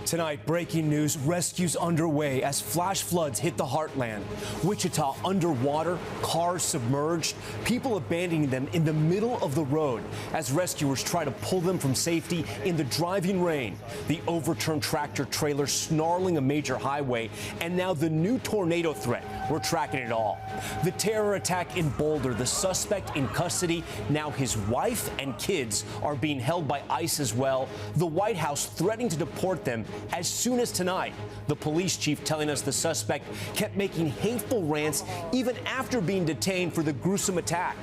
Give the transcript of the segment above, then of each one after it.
Tonight, breaking news, rescues underway as flash floods hit the heartland. Wichita underwater, cars submerged, people abandoning them in the middle of the road as rescuers try to pull them from safety in the driving rain. The overturned tractor trailer snarling a major highway, and now the new tornado threat. We're tracking it all. The terror attack in Boulder, the suspect in custody. Now his wife and kids are being held by ICE as well. The White House threatening to deport them as soon as tonight. The police chief telling us the suspect kept making hateful rants even after being detained for the gruesome attack.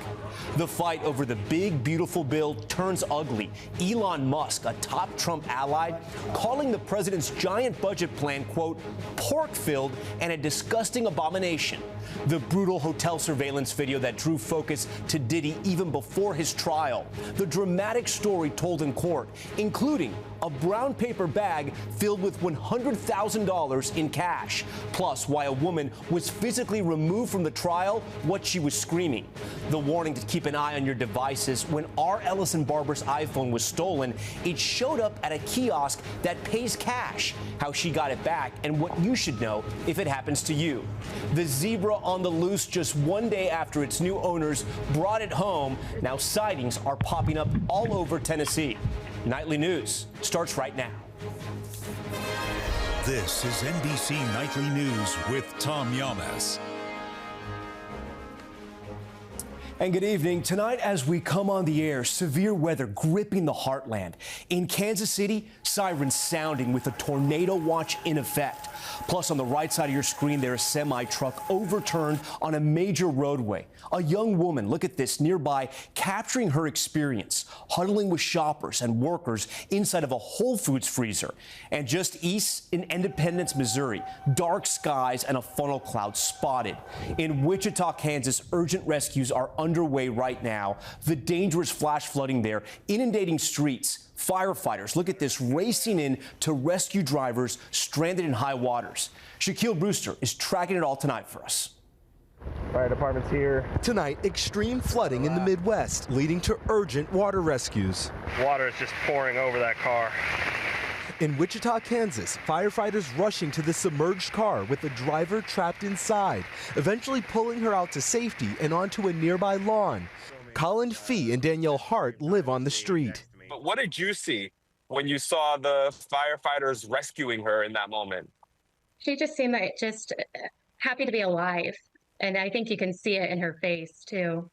The fight over the big, beautiful bill turns ugly. Elon Musk, a top Trump ally, calling the president's giant budget plan, quote, pork-filled and a disgusting abomination. The brutal hotel surveillance video that drew focus to Diddy even before his trial. The dramatic story told in court, including a brown paper bag filled with $100,000 in cash, plus why a woman was physically removed from the trial, what she was screaming. The warning to keep an eye on your devices. When R. Ellison Barber's iPhone was stolen, it showed up at a kiosk that pays cash. How she got it back and what you should know if it happens to you. The zebra on the loose just one day after its new owners brought it home. Now sightings are popping up all over Tennessee. Nightly News starts right now. This is NBC Nightly News with Tom Yamas. And good evening. Tonight, as we come on the air, severe weather gripping the heartland. In Kansas City, sirens sounding with a tornado watch in effect. Plus, on the right side of your screen, there's a semi-truck overturned on a major roadway. A young woman, look at this, nearby, capturing her experience, huddling with shoppers and workers inside of a Whole Foods freezer. And just east in Independence, Missouri, dark skies and a funnel cloud spotted. In Wichita, Kansas, urgent rescues are underway right now. The dangerous flash flooding there, inundating streets. Firefighters, look at this, racing in to rescue drivers stranded in high waters. Shaquille Brewster is tracking it all tonight for us. Fire department's here. Tonight, extreme flooding in the Midwest, leading to urgent water rescues. Water is just pouring over that car. In Wichita, Kansas, firefighters rushing to the submerged car with the driver trapped inside, eventually pulling her out to safety and onto a nearby lawn. Colin Fee and Danielle Hart live on the street. But what did you see when you saw the firefighters rescuing her in that moment? She just seemed like just happy to be alive. And I think you can see it in her face, too.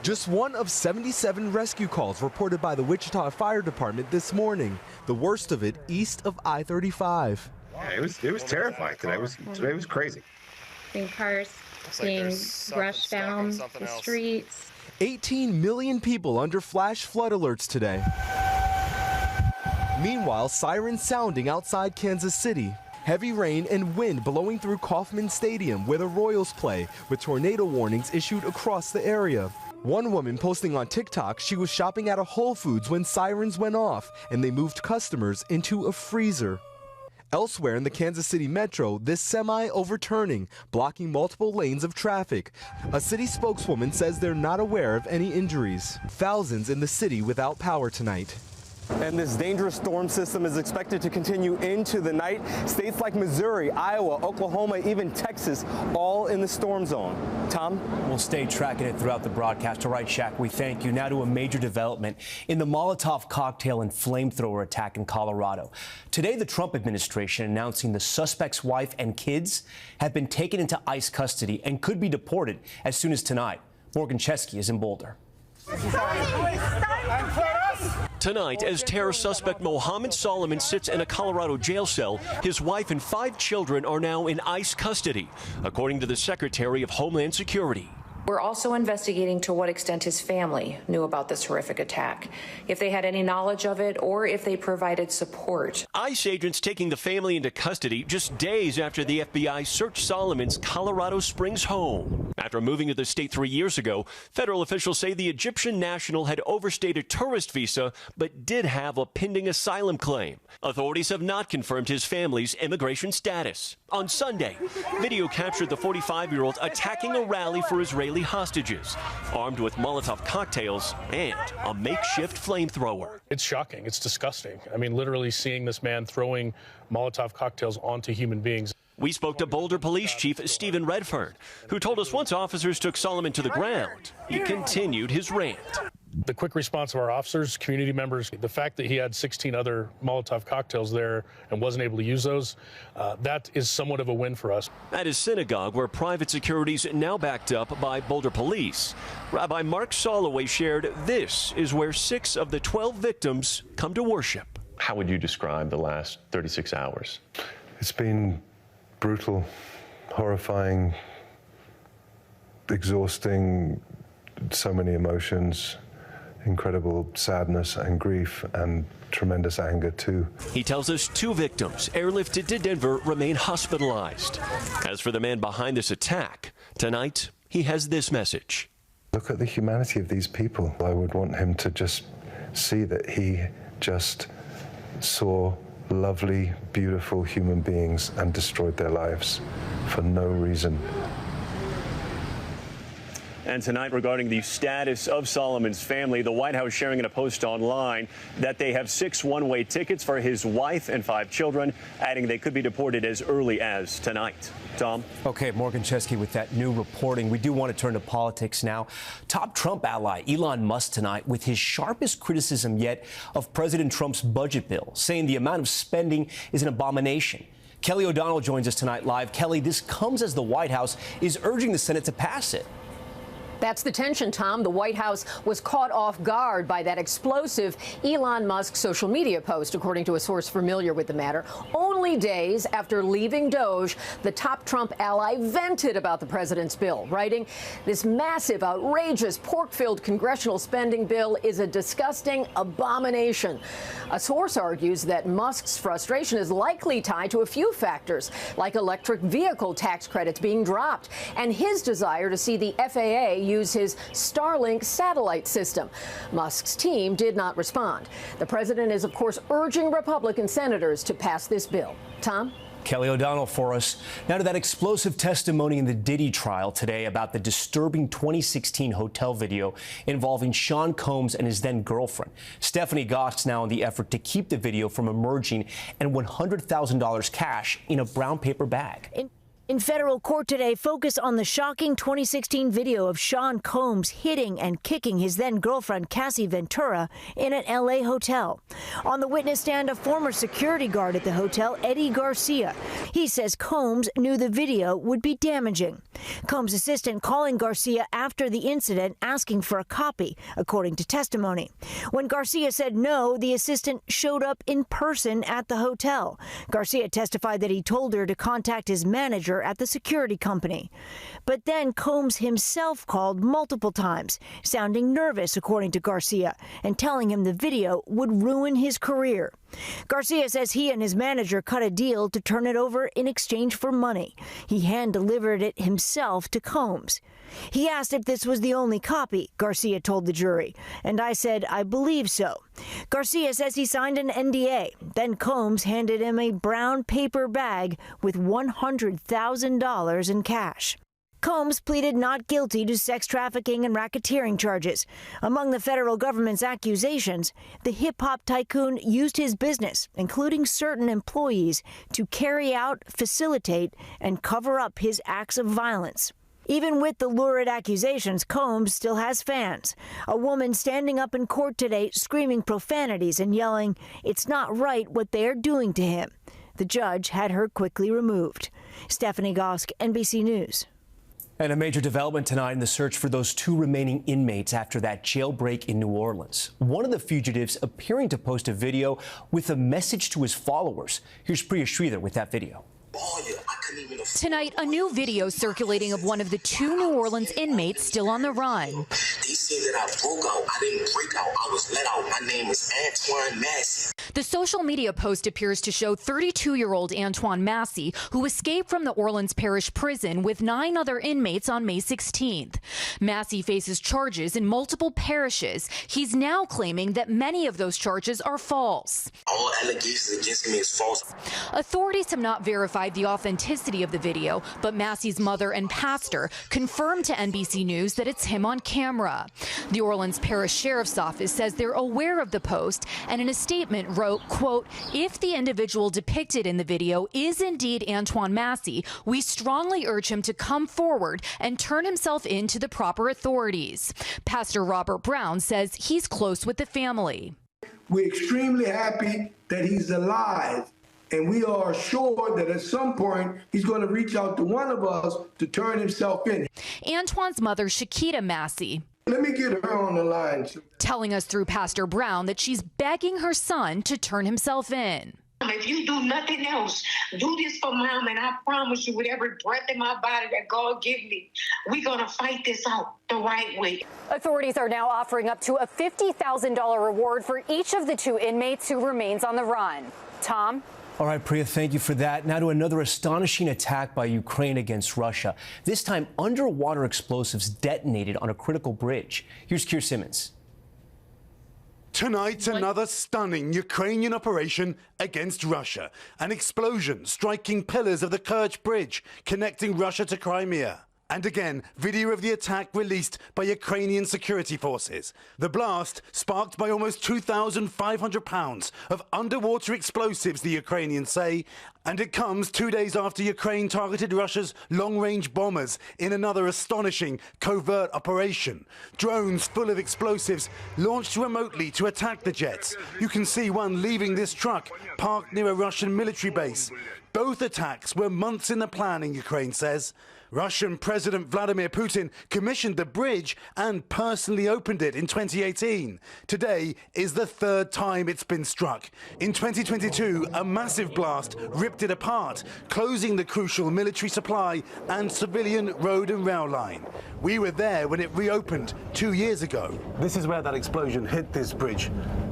Just one of 77 rescue calls reported by the Wichita Fire Department this morning. The worst of it east of I-35. Yeah, it was terrifying today. Today was crazy. Seeing cars being brushed down the streets. 18 million people under flash flood alerts today. Meanwhile, sirens sounding outside Kansas City. Heavy rain and wind blowing through Kauffman Stadium, where the Royals play, with tornado warnings issued across the area. One woman posting on TikTok she was shopping at a Whole Foods when sirens went off and they moved customers into a freezer. Elsewhere in the Kansas City metro, this semi overturning, blocking multiple lanes of traffic. A city spokeswoman says they're not aware of any injuries. Thousands in the city without power tonight. And this dangerous storm system is expected to continue into the night. States like Missouri, Iowa, Oklahoma, even Texas, all in the storm zone. Tom? We'll stay tracking it throughout the broadcast. All right, Shaq, we thank you. Now to a major development in the Molotov cocktail and flamethrower attack in Colorado. Today, the Trump administration announcing the suspect's wife and kids have been taken into ICE custody and could be deported as soon as tonight. Morgan Chesky is in Boulder. Tonight, as terror suspect Mohammed Solomon sits in a Colorado jail cell, his wife and 5 children are now in ICE custody, according to the Secretary of Homeland Security. We're also investigating to what extent his family knew about this horrific attack, if they had any knowledge of it, or if they provided support. ICE agents taking the family into custody just days after the FBI searched Solomon's Colorado Springs home. After moving to the state 3 years ago, federal officials say the Egyptian national had overstayed a tourist visa, but did have a pending asylum claim. Authorities have not confirmed his family's immigration status. On Sunday, video captured the 45-year-old attacking a rally for Israeli Israeli hostages, armed with Molotov cocktails and a makeshift flamethrower. It's shocking. It's disgusting. I mean, literally seeing this man throwing Molotov cocktails onto human beings. We spoke to Boulder Police Chief Stephen Redfern, who told us once officers took Solomon to the ground, he continued his rant. The quick response of our officers, community members, the fact that he had 16 other Molotov cocktails there and wasn't able to use those, that is somewhat of a win for us. At his synagogue, where private security is now backed up by Boulder police, Rabbi Mark Soloway shared this is where 6 of the 12 victims come to worship. How would you describe the last 36 hours? It's been brutal, horrifying, exhausting, so many emotions, incredible sadness and grief and tremendous anger too. He tells us 2 victims airlifted to Denver remain hospitalized. As for the man behind this attack, tonight he has this message. Look at the humanity of these people. I would want him to just see that he just saw lovely, beautiful human beings and destroyed their lives for no reason. And tonight, regarding the status of Solomon's family, the White House sharing in a post online that they have 6 one-way tickets for his wife and 5 children, adding they could be deported as early as tonight. Tom? Okay, Morgan Chesky with that new reporting. We do want to turn to politics now. Top Trump ally Elon Musk tonight with his sharpest criticism yet of President Trump's budget bill, saying the amount of spending is an abomination. Kelly O'Donnell joins us tonight live. Kelly, this comes as the White House is urging the Senate to pass it. That's the tension, Tom. The White House was caught off guard by that explosive Elon Musk social media post, according to a source familiar with the matter. Only days after leaving Doge, the top Trump ally vented about the president's bill, writing, "This massive, outrageous, pork-filled congressional spending bill is a disgusting abomination." A source argues that Musk's frustration is likely tied to a few factors, like electric vehicle tax credits being dropped and his desire to see the FAA use his Starlink satellite system. Musk's team did not respond. The president is, of course, urging Republican senators to pass this bill. Tom? Kelly O'Donnell for us. Now to that explosive testimony in the Diddy trial today about the disturbing 2016 hotel video involving Sean Combs and his then girlfriend. Stephanie Gosk's now in the effort to keep the video from emerging and $100,000 cash in a brown paper bag. In federal court today, focus on the shocking 2016 video of Sean Combs hitting and kicking his then-girlfriend Cassie Ventura in an L.A. hotel. On the witness stand, a former security guard at the hotel, Eddie Garcia. He says Combs knew the video would be damaging. Combs' assistant calling Garcia after the incident, asking for a copy, according to testimony. When Garcia said no, the assistant showed up in person at the hotel. Garcia testified that he told her to contact his manager at the security company. But then Combs himself called multiple times, sounding nervous, according to Garcia, and telling him the video would ruin his career. Garcia says he and his manager cut a deal to turn it over in exchange for money. He hand-delivered it himself to Combs. He asked if this was the only copy, Garcia told the jury, and I said, I believe so. Garcia says he signed an NDA. Then Combs handed him a brown paper bag with $100,000 in cash. Combs pleaded not guilty to sex trafficking and racketeering charges. Among the federal government's accusations, the hip-hop tycoon used his business, including certain employees, to carry out, facilitate, and cover up his acts of violence. Even with the lurid accusations, Combs still has fans. A woman standing up in court today screaming profanities and yelling, "It's not right what they are doing to him." The judge had her quickly removed. Stephanie Gosk, NBC News. And a major development tonight in the search for those 2 remaining inmates after that jailbreak in New Orleans. One of the fugitives appearing to post a video with a message to his followers. Here's Priya Sridhar with that video. Tonight, a new video circulating of one of the 2 New Orleans inmates still on the run. They said that I broke out. I didn't break out. I was let out. My name is Antoine Massey. The social media post appears to show 32-year-old Antoine Massey, who escaped from the Orleans Parish prison with 9 other inmates on May 16th. Massey faces charges in multiple parishes. He's now claiming that many of those charges are false. All allegations against me is false. Authorities have not verified the authenticity of the video, but Massey's mother and pastor confirmed to NBC News that it's him on camera. The Orleans Parish Sheriff's Office says they're aware of the post and in a statement wrote, quote, "If the individual depicted in the video is indeed Antoine Massey, we strongly urge him to come forward and turn himself in to the proper authorities." Pastor Robert Brown says he's close with the family. We're extremely happy that he's alive, and we are assured that at some point he's going to reach out to one of us to turn himself in. Antoine's mother, Shakita Massey, let me get her on the line, telling us through Pastor Brown that she's begging her son to turn himself in. If you do nothing else, do this for Mom, and I promise you, with every breath in my body that God give me, we're going to fight this out the right way. Authorities are now offering up to a $50,000 reward for each of the 2 inmates who remains on the run. Tom? All right, Priya, thank you for that. Now to another astonishing attack by Ukraine against Russia. This time, underwater explosives detonated on a critical bridge. Here's Keir Simmons. Tonight, another stunning Ukrainian operation against Russia. An explosion striking pillars of the Kerch Bridge connecting Russia to Crimea. And again, video of the attack released by Ukrainian security forces. The blast sparked by almost 2,500 pounds of underwater explosives, the Ukrainians say. And it comes 2 days after Ukraine targeted Russia's long-range bombers in another astonishing covert operation. Drones full of explosives launched remotely to attack the jets. You can see one leaving this truck parked near a Russian military base. Both attacks were months in the planning, Ukraine says. Russian President Vladimir Putin commissioned the bridge and personally opened it in 2018. Today is the 3rd time it's been struck. In 2022, a massive blast ripped it apart, closing the crucial military supply and civilian road and rail line. We were there when it reopened 2 years ago. This is where that explosion hit this bridge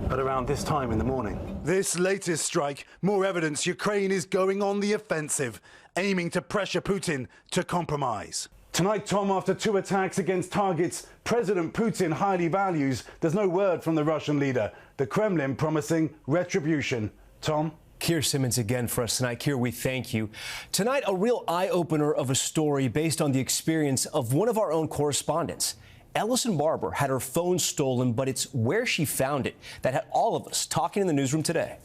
at around this time in the morning. This latest strike, more evidence Ukraine is going on the offensive, aiming to pressure Putin to compromise. Tonight, Tom, after 2 attacks against targets President Putin highly values, there's no word from the Russian leader. The Kremlin promising retribution. Tom? Keir Simmons again for us tonight. Keir, we thank you. Tonight, a real eye-opener of a story based on the experience of one of our own correspondents. Ellison Barber had her phone stolen, but it's where she found it that had all of us talking in the newsroom today.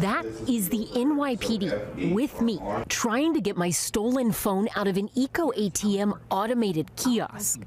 That is the NYPD with me, trying to get my stolen phone out of an Eco ATM automated kiosk.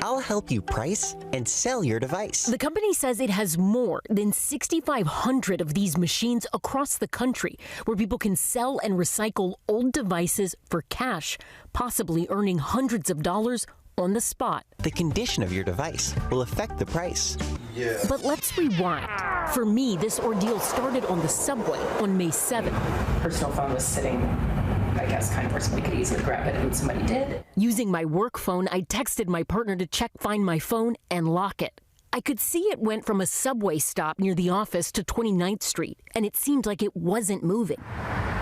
I'll help you price and sell your device. The company says it has more than 6,500 of these machines across the country where people can sell and recycle old devices for cash, possibly earning hundreds of dollars on the spot. The condition of your device will affect the price. Yeah. But let's rewind. For me, this ordeal started on the subway on May 7th. Personal phone was sitting, I guess, kind of where somebody could easily grab it, and somebody did. Using my work phone, I texted my partner to find my phone and lock it. I could see it went from a subway stop near the office to 29th Street, and it seemed like it wasn't moving.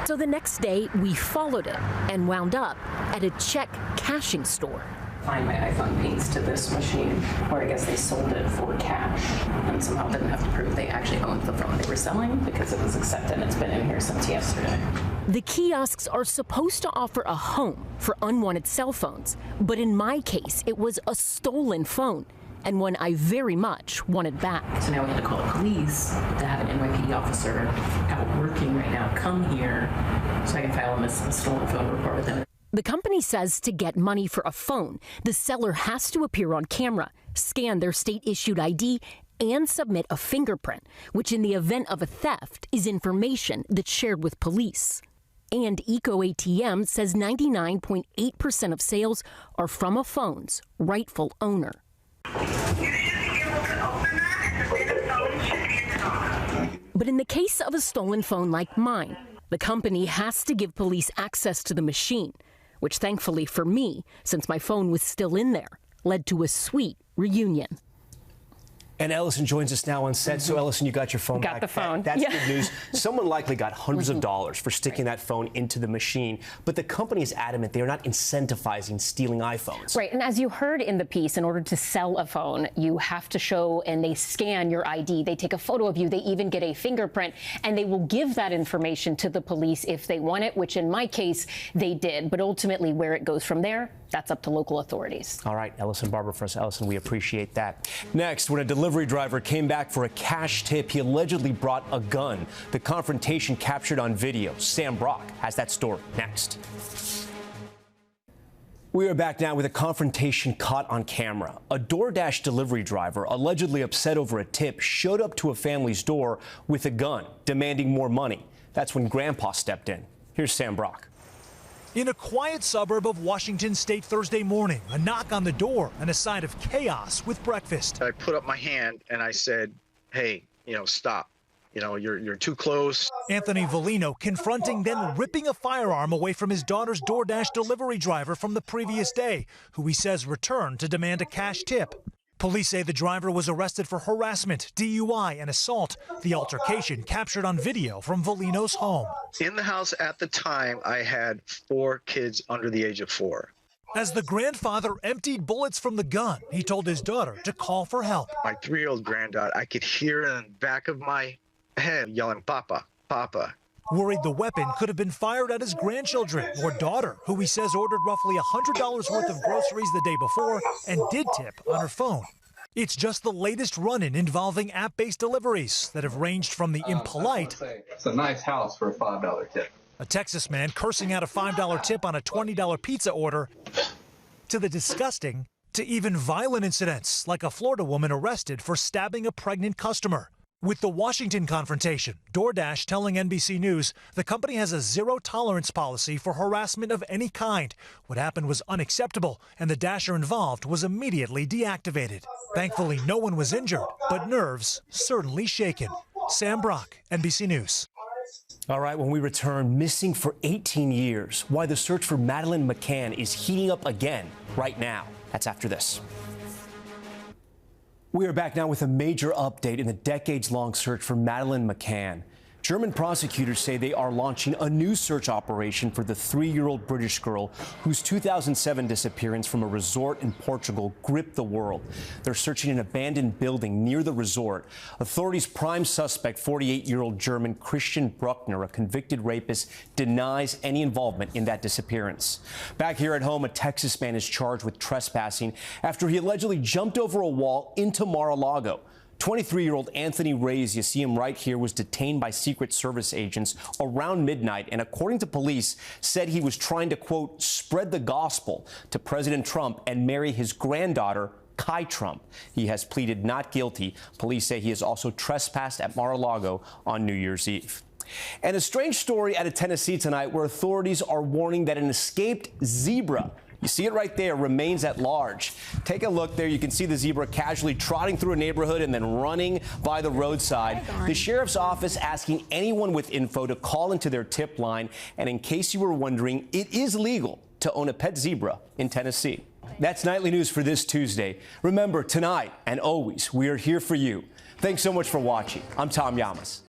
So the next day, we followed it and wound up at a check cashing store. Find my iPhone piece to this machine, where I guess they sold it for cash and somehow didn't have to prove they actually owned the phone they were selling because it was accepted. It's been in here since yesterday. The kiosks are supposed to offer a home for unwanted cell phones, but in my case, it was a stolen phone and one I very much wanted back. So now we had to call the police to have an NYPD officer out working right now come here so I can file a stolen phone report with them. The company says to get money for a phone, the seller has to appear on camera, scan their state-issued ID, and submit a fingerprint, which in the event of a theft is information that's shared with police. And Eco ATM says 99.8% of sales are from a phone's rightful owner. But in the case of a stolen phone like mine, the company has to give police access to the machine, which thankfully for me, since my phone was still in there, led to a sweet reunion. And Ellison joins us now on set. So, Ellison, you got your phone back. Got the phone. That's Yeah. good news. Someone likely got hundreds of dollars for sticking that phone into the machine. But the company is adamant they are not incentivizing stealing iPhones. Right. And as you heard in the piece, in order to sell a phone, you have to show, and they scan your ID. They take a photo of you. They even get a fingerprint, and they will give that information to the police if they want it, which in my case, they did. But ultimately, where it goes from there, that's up to local authorities. All right, Ellison Barber for us. Ellison, we appreciate that. Next, when a delivery driver came back for a cash tip, he allegedly brought a gun. The confrontation captured on video. Sam Brock has that story next. We are back now with a confrontation caught on camera. A DoorDash delivery driver, allegedly upset over a tip, showed up to a family's door with a gun, demanding more money. That's when Grandpa stepped in. Here's Sam Brock. In a quiet suburb of Washington State Thursday morning, a knock on the door and a sign of chaos with breakfast. I put up my hand and I said, hey, stop. You're too close. Anthony Volino confronting, then ripping a firearm away from his daughter's DoorDash delivery driver from the previous day, who he says returned to demand a cash tip. Police say the driver was arrested for harassment, DUI, and assault. The altercation captured on video from Volino's home. In the house at the time, I had 4 kids under the age of 4. As the grandfather emptied bullets from the gun, he told his daughter to call for help. My 3-year-old granddaughter, I could hear in the back of my head yelling, Papa, Papa. Worried the weapon could have been fired at his grandchildren or daughter, who he says ordered roughly $100 worth of groceries the day before and did tip on her phone. It's just the latest run-in involving app-based deliveries that have ranged from the impolite. It's a nice house for a $5 tip. A Texas man cursing out a $5 tip on a $20 pizza order, to the disgusting, to even violent incidents, like a Florida woman arrested for stabbing a pregnant customer. With the Washington confrontation, DoorDash telling NBC News the company has a zero-tolerance policy for harassment of any kind. What happened was unacceptable, and the dasher involved was immediately deactivated. Thankfully, no one was injured, but nerves certainly shaken. Sam Brock, NBC News. All right, when we return, missing for 18 years, why the search for Madeline McCann is heating up again right now. That's after this. We are back now with a major update in the decades-long search for Madeline McCann. German prosecutors say they are launching a new search operation for the 3-year-old British girl whose 2007 disappearance from a resort in Portugal gripped the world. They're searching an abandoned building near the resort. Authorities' prime suspect, 48-year-old German Christian Bruckner, a convicted rapist, denies any involvement in that disappearance. Back here at home, a Texas man is charged with trespassing after he allegedly jumped over a wall into Mar-a-Lago. 23-year-old Anthony Reyes, you see him right here, was detained by Secret Service agents around midnight and, according to police, said he was trying to, quote, spread the gospel to President Trump and marry his granddaughter, Kai Trump. He has pleaded not guilty. Police say he has also trespassed at Mar-a-Lago on New Year's Eve. And a strange story out of Tennessee tonight where authorities are warning that an escaped zebra, you see it right there, remains at large. Take a look there. You can see the zebra casually trotting through a neighborhood and then running by the roadside. The sheriff's office asking anyone with info to call into their tip line. And in case you were wondering, it is legal to own a pet zebra in Tennessee. That's Nightly News for this Tuesday. Remember, tonight and always, we are here for you. Thanks so much for watching. I'm Tom Llamas.